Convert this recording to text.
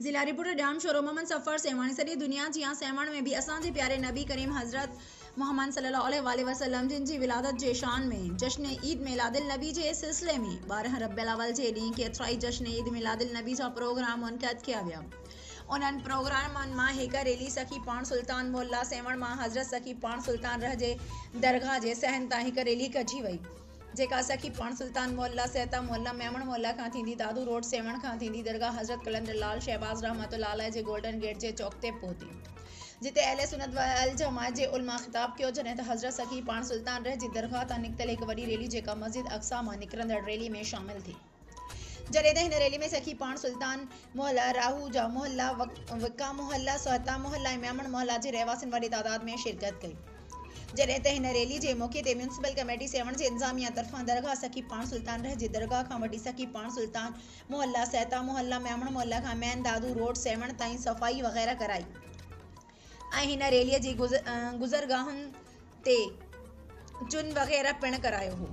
ज़िला reporter डाम sorrow Mohammad सफ़र सेवाणी सॼी दुनिया जी सेवण में भी असांजे प्यारे नबी करीम हज़रत मोहम्मद सल्लल्लाहु अलैहि वसल्लम जिन जी विलादत जे शान में जश्न ईद मिलादुल नबी जे सिलसिले में 12 रबियुल अव्वल जे ॾींहुं केतिराई जश्न ईद मिलादुल नबी जा प्रोग्राम मुनक़िद किया विया। उन्हनि प्रोग्रामनि मां हिकु रैली सखी पाण सुल्तान मोहल्ला सेवण मां हज़रत सखी पाण सुल्तान रह जे दरगाह जे सहन तां हिकु रैली कढी वई, जेका सखी पाण सुल्तान मोहल्ला सहता मोहल्ला मेमण मोहल्ला खां थींदी दादू रोड सेवण खां थींदी दरगाह हज़रत कलंदर लाल शहबाज रहमतुल्लाह अलैह जे गोल्डन गेट जे चौक ते पहुती, जिते अहले सुन्नत वल जमात जे उलमा ख़िताब कयो, जॾहिं त हज़रत सखी पाण सुल्तान रह जी दरगाह तां निकितल हिकु वॾी रैली जेका मस्जिद अक्सा मां निकिरंदड़ रैली में शामिल थी। जॾहिं त हिन रैली में सखी पाण सुल्तान मोहल्ला राहूजा मोहल्ला विका मोहल्ला सहता मोहल्ला ऐं मेमण मोहल्ला जे रहवासियुनि वॾी तादाद में शिरकत कई। जॾहिं त हिन रैली जे मौक़े ते म्यूनिसिपल कमेटी सेवण जे इंतज़ामिया तरफ़ां दरगाह सखी पाण सुल्तान रह जे दरगाह खां वठी सखी पाण सुल्तान मोहल्ला सहता मोहल्ला मेमण मोहल्ला खां मेन दादू रोड सेवण ताईं सफ़ाई वग़ैरह कराई ऐं हिन रैलीअ जी गुज़रगाहुनि ते चुन वग़ैरह पिणु करायो हो।